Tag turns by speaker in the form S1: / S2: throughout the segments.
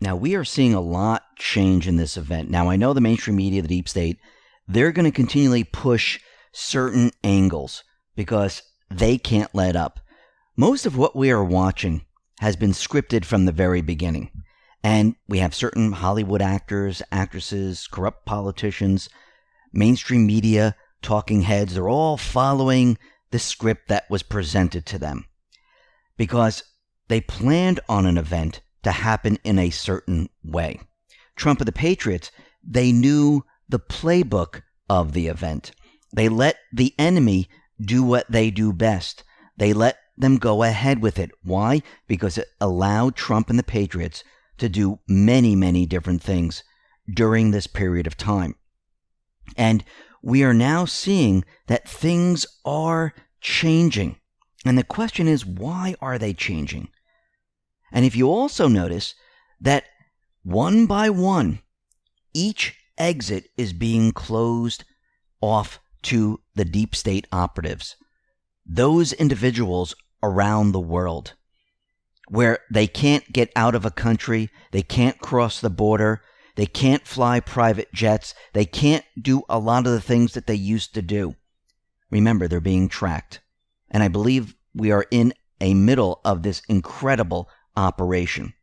S1: Now, we are seeing a lot change in this event. Now, I know the mainstream media, the deep state, they're going to continually push certain angles because they can't let up. Most of what we are watching has been scripted from the very beginning. And we have certain Hollywood actors, actresses, corrupt politicians, mainstream media, talking heads. They're all following the script that was presented to them because they planned on an event to happen in a certain way. Trump and the Patriots, they knew the playbook of the event. They let the enemy do what they do best. They let them go ahead with it. Why? Because it allowed Trump and the Patriots to do many, many different things during this period of time. And we are now seeing that things are changing. And the question is, why are they changing? And if you also notice that one by one, each exit is being closed off to the deep state operatives, those individuals around the world, where they can't get out of a country, they can't cross the border, they can't fly private jets, they can't do a lot of the things that they used to do. Remember, they're being tracked. And I believe we are in a middle of this incredible operation.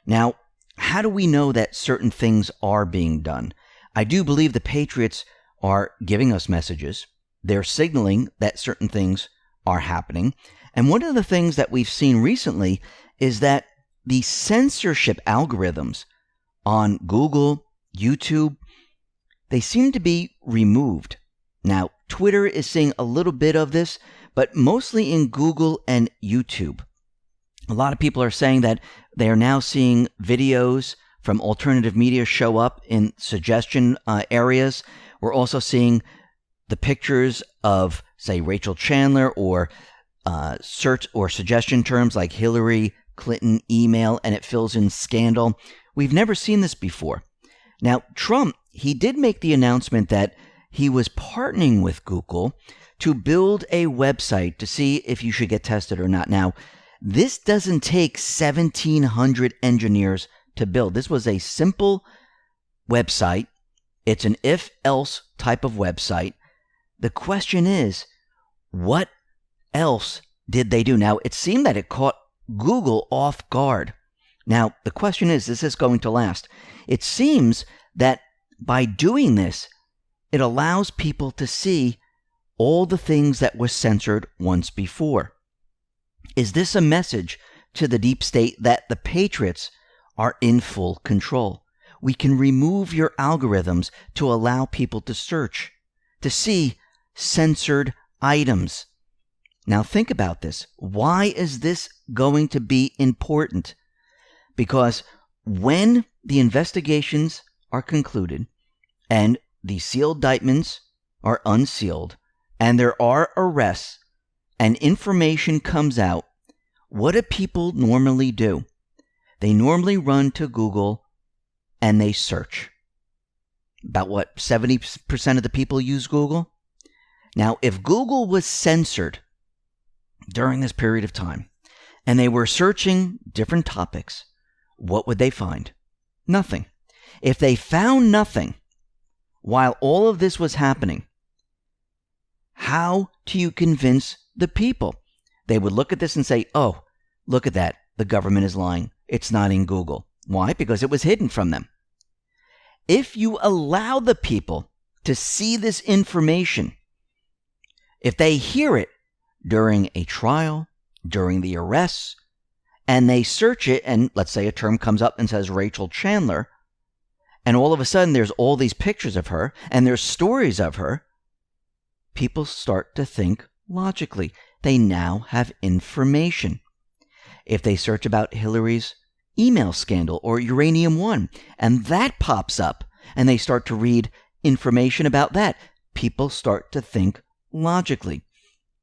S1: Now, how do we know that certain things are being done? I do believe the Patriots are giving us messages. They're signaling that certain things are happening. And one of the things that we've seen recently is that the censorship algorithms on Google, YouTube, they seem to be removed. Now, Twitter is seeing a little bit of this, but mostly in Google and YouTube. A lot of people are saying that they are now seeing videos from alternative media show up in suggestion areas. We're also seeing the pictures of, say, Rachel Chandler or search or suggestion terms like Hillary Clinton email, and it fills in scandal. We've never seen this before. Now, Trump, he did make the announcement that he was partnering with Google to build a website to see if you should get tested or not. Now, this doesn't take 1,700 engineers to build. This was a simple website. It's an if-else type of website. The question is, what else did they do? Now, it seemed that it caught Google off guard. Now, the question is this going to last? It seems that by doing this, it allows people to see all the things that were censored once before. Is this a message to the deep state that the Patriots are in full control? We can remove your algorithms to allow people to search, to see censored items. Now think about this. Why is this going to be important? Because when the investigations are concluded and the sealed indictments are unsealed and there are arrests and information comes out, what do people normally do? They normally run to Google and they search. About 70% of the people use Google? Now, if Google was censored during this period of time and they were searching different topics, what would they find? Nothing. If they found nothing while all of this was happening, how do you convince the people? They would look at this and say, oh, look at that. The government is lying. It's not in Google. Why? Because it was hidden from them. If you allow the people to see this information, if they hear it during a trial, during the arrests, and they search it, and let's say a term comes up and says Rachel Chandler, and all of a sudden there's all these pictures of her, and there's stories of her, people start to think logically. They now have information. If they search about Hillary's email scandal or Uranium One, and that pops up, and they start to read information about that, people start to think logically.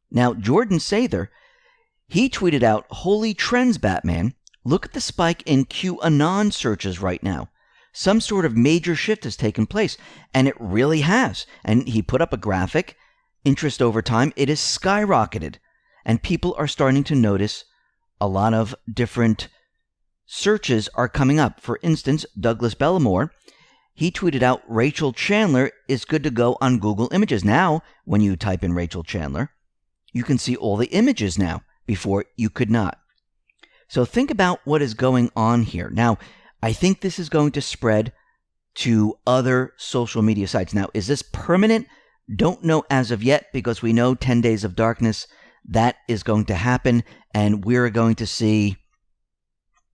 S1: Now, Jordan Sather, he tweeted out, "Holy trends, Batman. Look at the spike in QAnon searches right now. Some sort of major shift has taken place," and it really has. And he put up a graphic. Interest over time, it has skyrocketed. And people are starting to notice a lot of different searches are coming up. For instance, Douglas Bellamore, he tweeted out Rachel Chandler is good to go on Google Images. Now, when you type in Rachel Chandler, you can see all the images now. Before, you could not. So think about what is going on here. Now, I think this is going to spread to other social media sites. Now, is this permanent? Don't know as of yet, because we know 10 Days of Darkness, that is going to happen, and we're going to see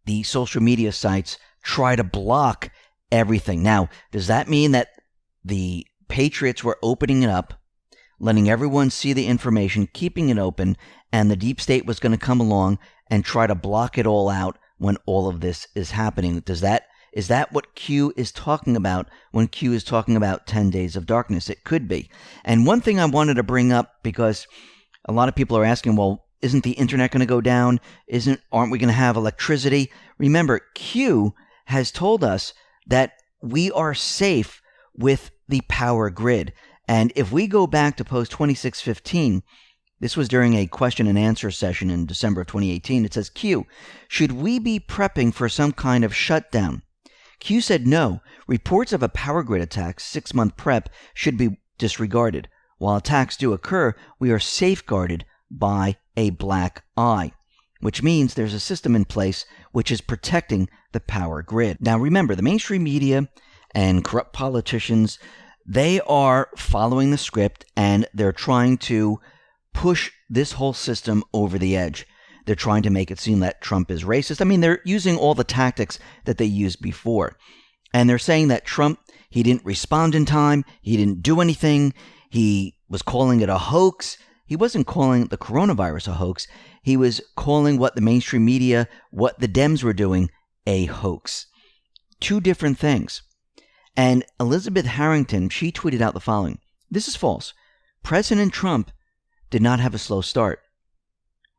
S1: the social media sites try to block everything. Now, does that mean that the patriots were opening it up, letting everyone see the information, keeping it open, and the deep state was going to come along and try to block it all out when all of this is happening? Is that what Q is talking about when Q is talking about 10 Days of Darkness? It could be. And one thing I wanted to bring up, because a lot of people are asking, well, isn't the internet going to go down? Aren't we going to have electricity? Remember, Q has told us that we are safe with the power grid. And if we go back to post 2615, this was during a question and answer session in December of 2018. It says, Q, should we be prepping for some kind of shutdown? Q said no. Reports of a power grid attack, 6-month prep, should be disregarded. While attacks do occur, we are safeguarded by a black eye, which means there's a system in place which is protecting the power grid. Now remember, the mainstream media and corrupt politicians, they are following the script, and they're trying to push this whole system over the edge. They're trying to make it seem that Trump is racist. I mean, they're using all the tactics that they used before. And they're saying that Trump, he didn't respond in time. He didn't do anything. He was calling it a hoax. He wasn't calling the coronavirus a hoax. He was calling what the mainstream media, what the Dems were doing, a hoax. Two different things. And Elizabeth Harrington, she tweeted out the following. This is false. President Trump did not have a slow start.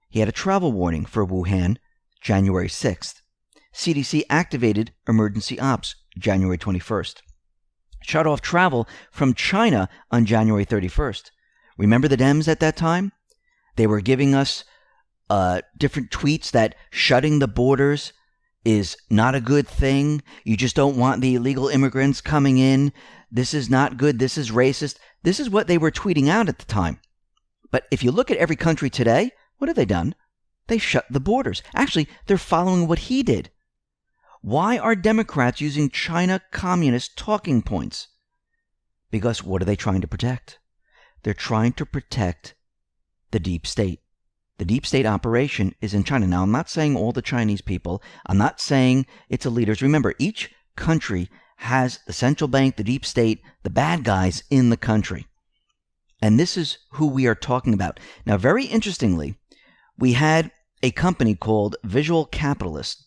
S1: He had a travel warning for Wuhan, January 6th. CDC activated emergency ops, January 21st. Shut off travel from China on January 31st. Remember the Dems at that time? They were giving us different tweets that shutting the borders is not a good thing. You just don't want the illegal immigrants coming in. This is not good. This is racist. This is what they were tweeting out at the time. But if you look at every country today, what have they done? They shut the borders. Actually, they're following what he did. Why are Democrats using China communist talking points? Because what are they trying to protect? They're trying to protect the deep state. The deep state operation is in China. Now, I'm not saying all the Chinese people. I'm not saying it's the leaders. Remember, each country has the central bank, the deep state, the bad guys in the country. And this is who we are talking about. Now, very interestingly, we had a company called Visual Capitalist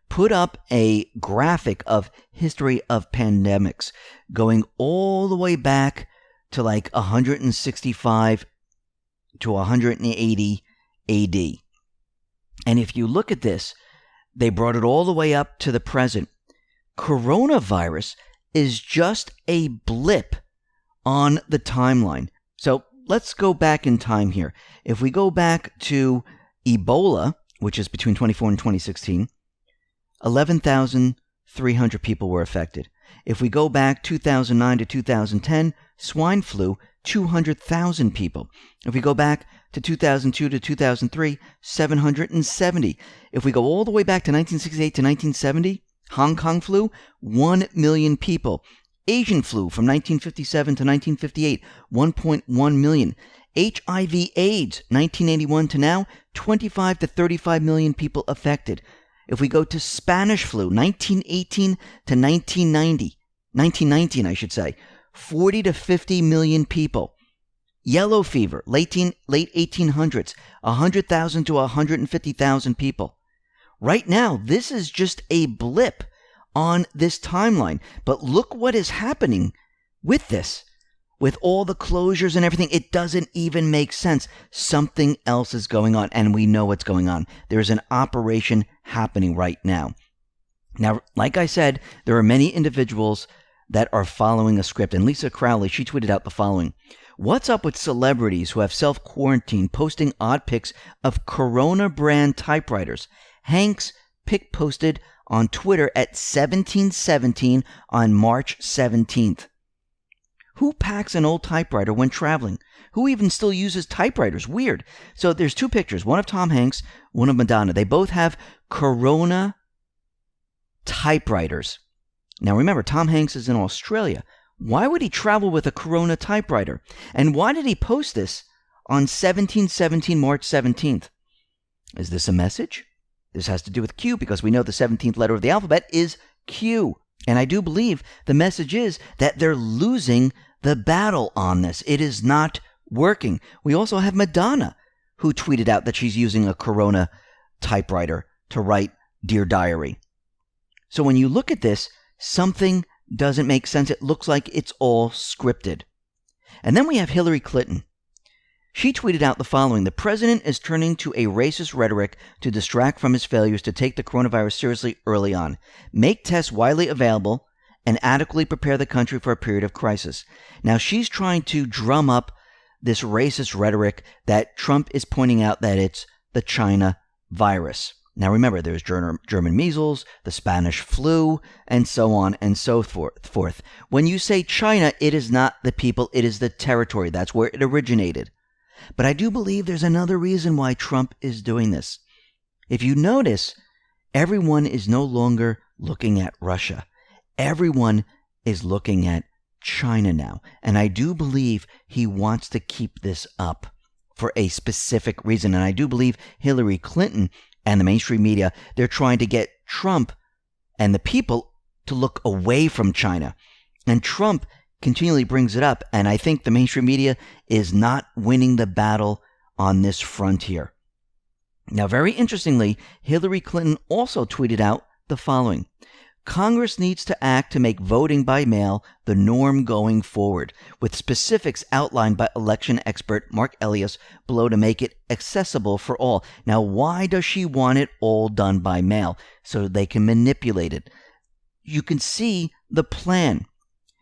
S1: put up a graphic of history of pandemics going all the way back to like 165 to 180 AD. And if you look at this, they brought it all the way up to the present. Coronavirus is just a blip on the timeline. So let's go back in time here. If we go back to Ebola, which is between 2014 and 2016, 11,300 people were affected. If we go back 2009 to 2010, swine flu, 200,000 people. If we go back to 2002 to 2003, 770. If we go all the way back to 1968 to 1970, Hong Kong flu, 1 million people. Asian flu from 1957 to 1958, 1.1 million. HIV AIDS, 1981 to now, 25 to 35 million people affected. If we go to Spanish flu, 1918 to 1919, I should say, 40 to 50 million people. Yellow fever, late 1800s, 100,000 to 150,000 people. Right now, this is just a blip on this timeline. But look what is happening with this. With all the closures and everything, it doesn't even make sense. Something else is going on, and we know what's going on. There's an operation happening right now. Now, like I said, there are many individuals that are following a script. And Lisa Crowley, she tweeted out the following. What's up with celebrities who have self-quarantined posting odd pics of Corona brand typewriters? Hanks, pic posted on Twitter at 17:17 on March 17th. Who packs an old typewriter when traveling? Who even still uses typewriters? Weird. So there's two pictures, one of Tom Hanks, one of Madonna. They both have Corona typewriters. Now remember, Tom Hanks is in Australia. Why would he travel with a Corona typewriter? And why did he post this on 1717, March 17th? Is this a message? This has to do with Q, because we know the 17th letter of the alphabet is Q. And I do believe the message is that they're losing the battle on this. It is not working. We also have Madonna, who tweeted out that she's using a Corona typewriter to write Dear Diary. So when you look at this, something doesn't make sense. It looks like it's all scripted. And then we have Hillary Clinton. She tweeted out the following: the president is turning to a racist rhetoric to distract from his failures to take the coronavirus seriously early on, make tests widely available, and adequately prepare the country for a period of crisis. Now, she's trying to drum up this racist rhetoric that Trump is pointing out that it's the China virus. Now, remember, there's German measles, the Spanish flu, and so on and so forth. When you say China, it is not the people, it is the territory. That's where it originated. But I do believe there's another reason why Trump is doing this. If you notice, everyone is no longer looking at Russia. Everyone is looking at China now. And I do believe he wants to keep this up for a specific reason. And I do believe Hillary Clinton and the mainstream media, they're trying to get Trump and the people to look away from China. And Trump continually brings it up. And I think the mainstream media is not winning the battle on this frontier. Now, very interestingly, Hillary Clinton also tweeted out the following: Congress needs to act to make voting by mail the norm going forward, with specifics outlined by election expert Mark Elias below to make it accessible for all. Now, why does she want it all done by mail? So they can manipulate it. You can see the plan.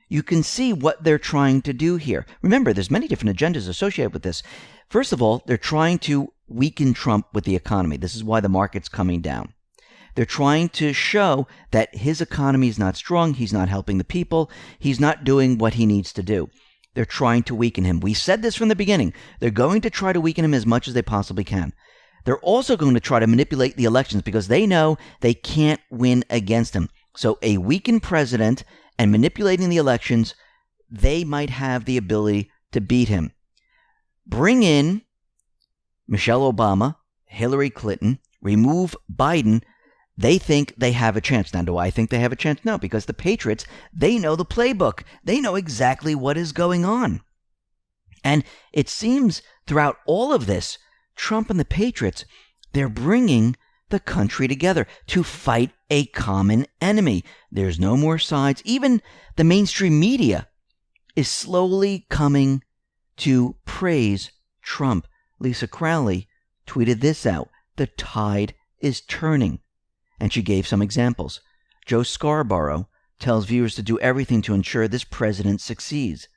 S1: You can see what they're trying to do here. Remember, there's many different agendas associated with this. First of all, they're trying to weaken Trump with the economy. This is why the market's coming down. They're trying to show that his economy is not strong. He's not helping the people. He's not doing what he needs to do. They're trying to weaken him. We said this from the beginning. They're going to try to weaken him as much as they possibly can. They're also going to try to manipulate the elections because they know they can't win against him. So a weakened president and manipulating the elections, they might have the ability to beat him. Bring in Michelle Obama, Hillary Clinton, remove Biden. They think they have a chance. Now, do I think they have a chance? No, because the patriots, they know the playbook. They know exactly what is going on. And it seems throughout all of this, Trump and the patriots, they're bringing the country together to fight a common enemy. There's no more sides. Even the mainstream media is slowly coming to praise Trump. Lisa Crowley tweeted this out: the tide is turning. And she gave some examples. Joe Scarborough tells viewers to do everything to ensure this president succeeds.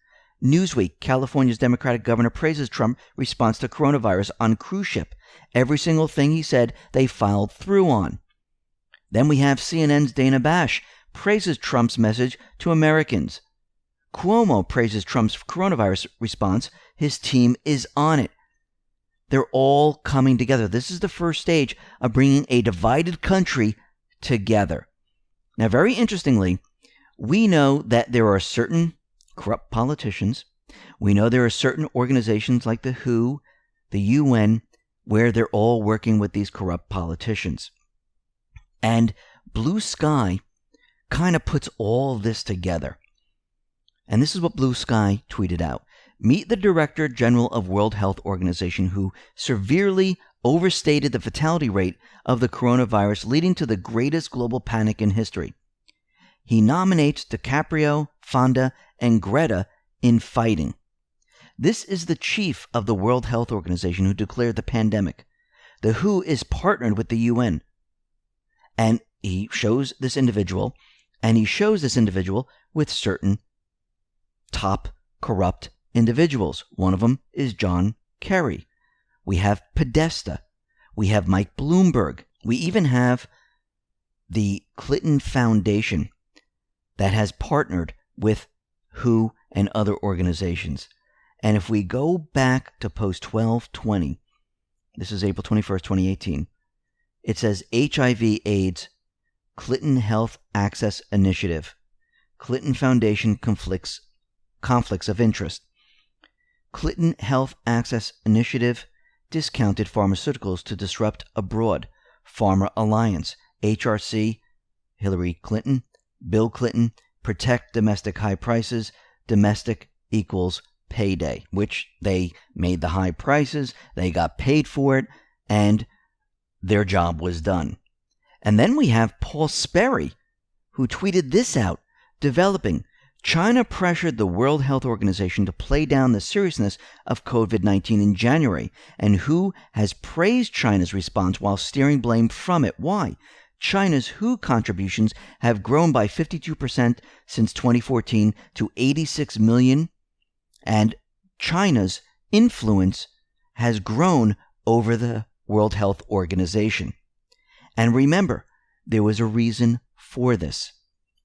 S1: Newsweek, California's Democratic governor, praises Trump's response to coronavirus on cruise ship. Every single thing he said, they followed through on. Then we have CNN's Dana Bash, praises Trump's message to Americans. Cuomo praises Trump's coronavirus response. His team is on it. They're all coming together. This is the first stage of bringing a divided country together. Now, very interestingly, we know that there are certain corrupt politicians. We know there are certain organizations like the WHO, the UN, where they're all working with these corrupt politicians. And Blue Sky kind of puts all this together. And this is what Blue Sky tweeted out. Meet the Director General of World Health Organization, who severely overstated the fatality rate of the coronavirus, leading to the greatest global panic in history. He nominates DiCaprio, Fonda, and Greta in fighting. This is the chief of the World Health Organization who declared the pandemic. The WHO is partnered with the UN. And he shows this individual, with certain top corrupt individuals. One of them is John Kerry. We have Podesta. We have Mike Bloomberg. We even have the Clinton Foundation that has partnered with WHO and other organizations. And if we go back to post 1220, this is April 21st, 2018, it says HIV/AIDS, Clinton Health Access Initiative, Clinton Foundation conflicts of interest. Clinton Health Access Initiative discounted pharmaceuticals to disrupt abroad. Pharma Alliance, HRC, Hillary Clinton, Bill Clinton, protect domestic high prices, domestic equals payday, which they made the high prices, they got paid for it, and their job was done. And then we have Paul Sperry, who tweeted this out, developing, China pressured the World Health Organization to play down the seriousness of COVID-19 in January, and WHO has praised China's response while steering blame from it. Why? China's WHO contributions have grown by 52% since 2014 to 86 million, and China's influence has grown over the World Health Organization. And remember, there was a reason for this.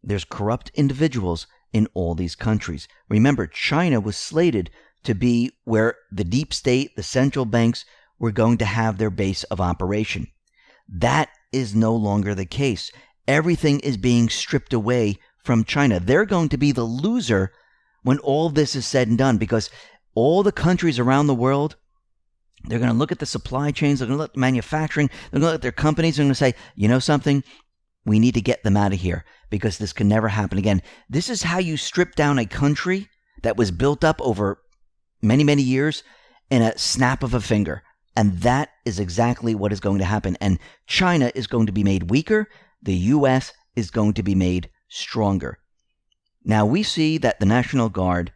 S1: There's corrupt individuals in all these countries. Remember, China was slated to be where the deep state, the central banks, were going to have their base of operation. That is no longer the case. Everything is being stripped away from China. They're going to be the loser when all this is said and done, because all the countries around the world, they're going to look at the supply chains, they're going to look at manufacturing, they're going to look at their companies, they're going to say, you know something? We need to get them out of here because this can never happen again. This is how you strip down a country that was built up over many, many years in a snap of a finger. And that is exactly what is going to happen. And China is going to be made weaker. The U.S. is going to be made stronger. Now, we see that the National Guard,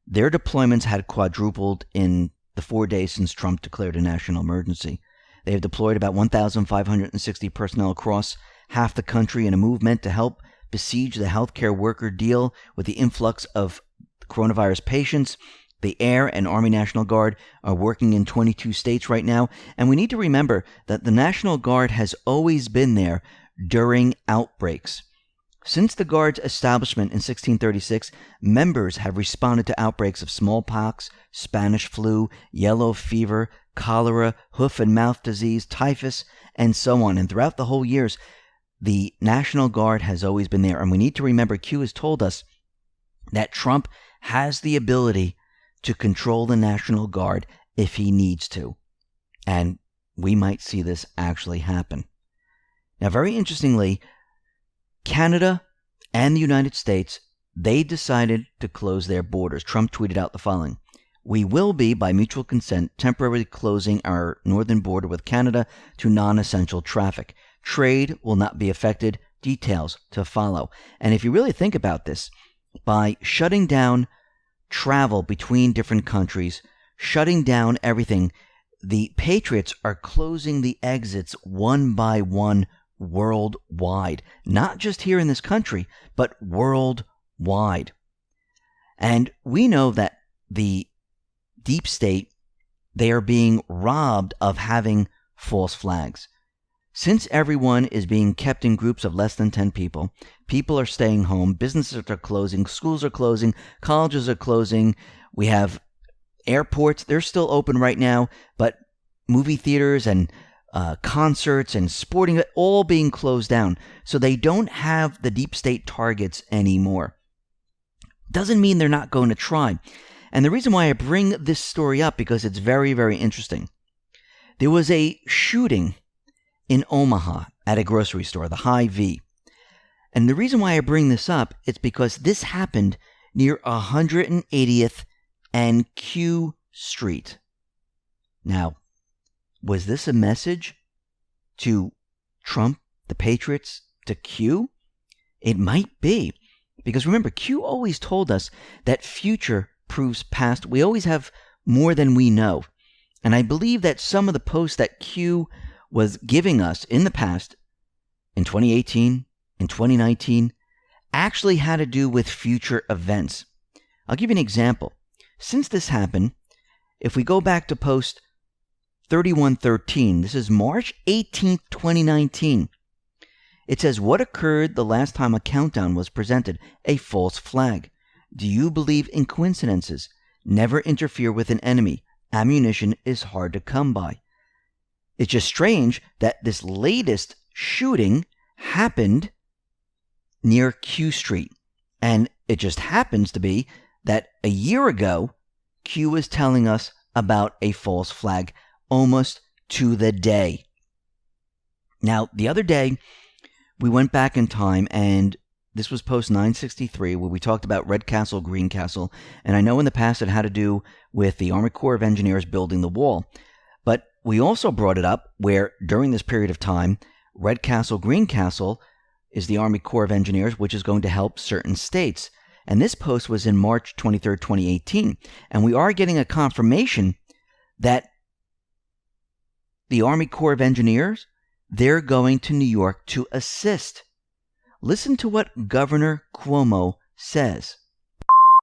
S1: their deployments had quadrupled in the 4 days since Trump declared a national emergency. They have deployed about 1,560 personnel across half the country in a move meant to help besiege the healthcare worker deal with the influx of coronavirus patients. The Air and Army National Guard are working in 22 states right now. And we need to remember that the National Guard has always been there during outbreaks. Since the Guard's establishment in 1636, members have responded to outbreaks of smallpox, Spanish flu, yellow fever, cholera, hoof and mouth disease, typhus, and so on. And throughout the whole years, the National Guard has always been there. And we need to remember, Q has told us that Trump has the ability to control the National Guard if he needs to. And we might see this actually happen. Now, very interestingly, Canada and the United States, they decided to close their borders. Trump tweeted out the following: we will be, by mutual consent, temporarily closing our northern border with Canada to non-essential traffic. Trade will not be affected. Details to follow. And if you really think about this, by shutting down travel between different countries, shutting down everything, the patriots are closing the exits one by one worldwide. Not just here in this country, but worldwide. And we know that the deep state, they are being robbed of having false flags. Since everyone is being kept in groups of less than 10 people, people are staying home, businesses are closing, schools are closing, colleges are closing, we have airports, they're still open right now, but movie theaters and concerts and sporting, all being closed down. So they don't have the deep state targets anymore. Doesn't mean they're not going to try. And the reason why I bring this story up, because it's very, very interesting. There was a shooting in Omaha at a grocery store, the Hy-Vee. And the reason why I bring this up is because this happened near 180th and Q Street. Now, was this a message to Trump, the Patriots, to Q? It might be. Because remember, Q always told us that future proves past. We always have more than we know. And I believe that some of the posts that Q was giving us in the past, in 2018, in 2019, actually had to do with future events. I'll give you an example. Since this happened, if we go back to post 3113, this is March 18th, 2019. It says, what occurred the last time a countdown was presented? A false flag. Do you believe in coincidences? Never interfere with an enemy. Ammunition is hard to come by. It's just strange that this latest shooting happened near Q Street. And it just happens to be that a year ago, Q was telling us about a false flag almost to the day. Now, the other day, we went back in time, and this was post 963, where we talked about Red Castle, Green Castle. And I know in the past it had to do with the Army Corps of Engineers building the wall. But we also brought it up where during this period of time, Red Castle, Green Castle is the Army Corps of Engineers, which is going to help certain states. And this post was in March 23rd, 2018. And we are getting a confirmation that the Army Corps of Engineers, they're going to New York to assist. Listen to what Governor Cuomo says.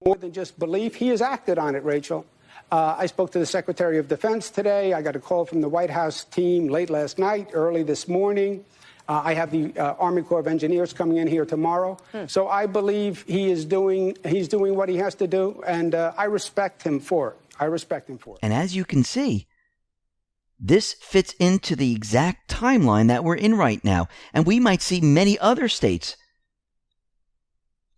S2: More than just belief, he has acted on it, Rachel. I spoke to the Secretary of Defense today. I got a call from the White House team late last night, early this morning. I have the Army Corps of Engineers coming in here tomorrow. So I believe he's doing what he has to do, and I respect him for it.
S1: And as you can see, this fits into the exact timeline that we're in right now. And we might see many other states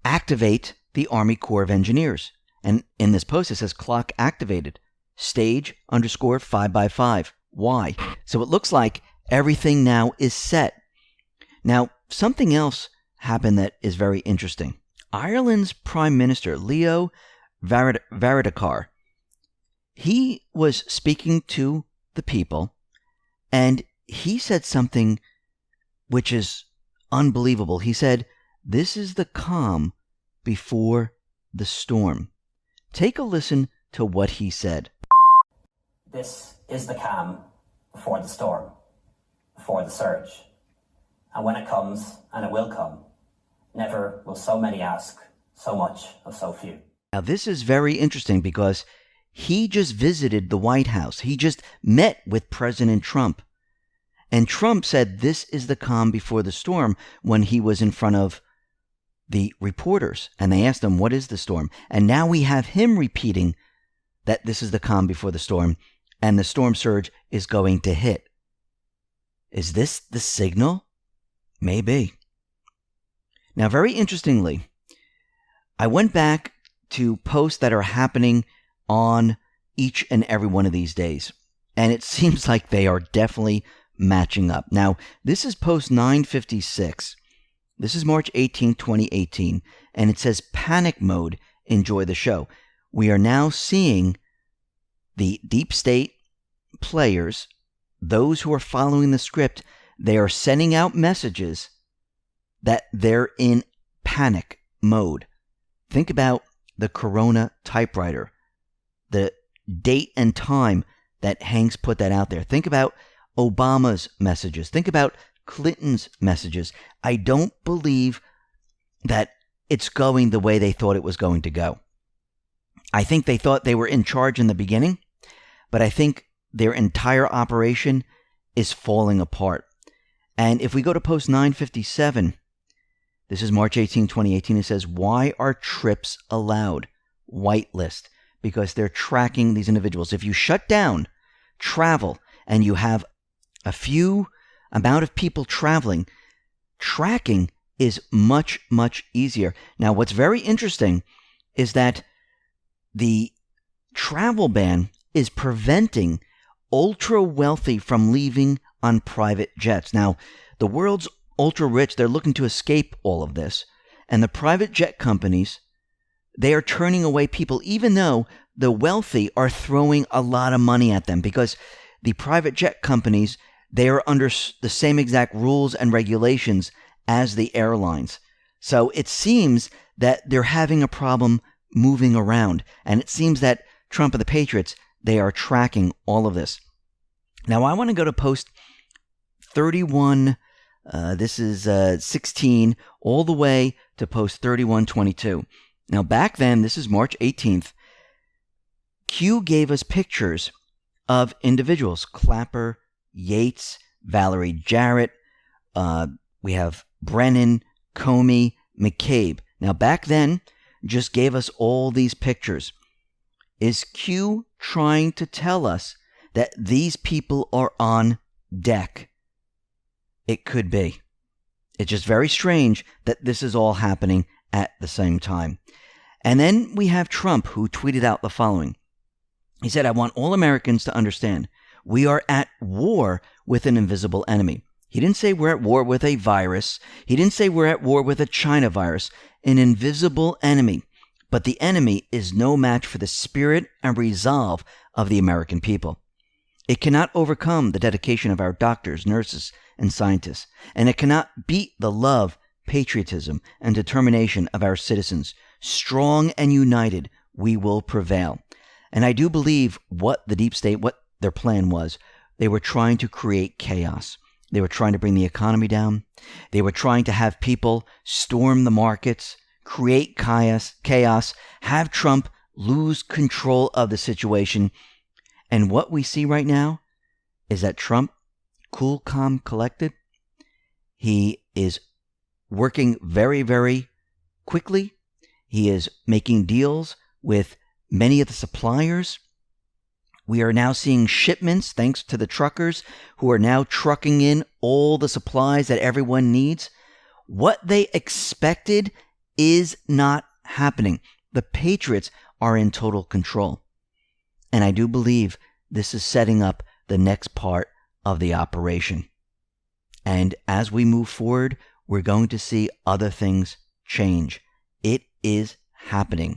S1: activate the Army Corps of Engineers. And in this post, it says clock activated. Stage _ 5 by 5. Why? So it looks like everything now is set. Now, something else happened that is very interesting. Ireland's Prime Minister, Leo Varadkar, he was speaking to the people, and he said something which is unbelievable. He said, "This is the calm before the storm." Take a listen to what he said.
S3: This is the calm before the storm, before the surge. And when it comes, and it will come, never will so many ask so much of so few.
S1: Now, this is very interesting because he just visited the White House. He just met with President Trump. And Trump said this is the calm before the storm when he was in front of the reporters. And they asked him, what is the storm? And now we have him repeating that this is the calm before the storm, and the storm surge is going to hit. Is this the signal? Maybe. Now, very interestingly, I went back to posts that are happening on each and every one of these days, and it seems like they are definitely matching up. Now, this is post 956. This is March 18, 2018, and it says panic mode, enjoy the show. We are now seeing the deep state players, those who are following the script, they are sending out messages that they're in panic mode. Think about the Corona typewriter, the date and time that Hanks put that out there. Think about Obama's messages. Think about Clinton's messages. I don't believe that it's going the way they thought it was going to go. I think they thought they were in charge in the beginning, but I think their entire operation is falling apart. And if we go to post 957, this is March 18, 2018, it says, why are trips allowed? Whitelist. Because they're tracking these individuals. If you shut down travel and you have a few amount of people traveling, tracking is much, much easier. Now, what's very interesting is that the travel ban is preventing ultra wealthy from leaving on private jets. Now, the world's ultra rich, they're looking to escape all of this. And the private jet companies, they are turning away people, even though the wealthy are throwing a lot of money at them, because the private jet companies, they are under the same exact rules and regulations as the airlines. So it seems that they're having a problem moving around. And it seems that Trump and the Patriots, they are tracking all of this. Now, I want to go to post 31, this is 16, all the way to post 3122. Now, back then, this is March 18th, Q gave us pictures of individuals, Clapper, Yates, Valerie Jarrett, We have Brennan, Comey, McCabe. Now, back then, just gave us all these pictures. Is Q trying to tell us that these people are on deck? It could be. It's just very strange that this is all happening at the same time. And then we have Trump, who tweeted out the following. He said, I want all Americans to understand we are at war with an invisible enemy. He didn't say we're at war with a virus. He didn't say we're at war with a China virus, an invisible enemy. But the enemy is no match for the spirit and resolve of the American people. It cannot overcome the dedication of our doctors, nurses, and scientists, and it cannot beat the love, patriotism, and determination of our citizens. Strong and united, we will prevail. And I do believe what the deep state, what their plan was, they were trying to create chaos. They were trying to bring the economy down. They were trying to have people storm the markets, create chaos, have Trump lose control of the situation. And what we see right now is that Trump, cool, calm, collected, he is working very, very quickly. He is making deals with many of the suppliers. We are now seeing shipments, thanks to the truckers who are now trucking in all the supplies that everyone needs. What they expected is not happening. The patriots are in total control. And I do believe this is setting up the next part of the operation. And as we move forward, we're going to see other things change. It is happening.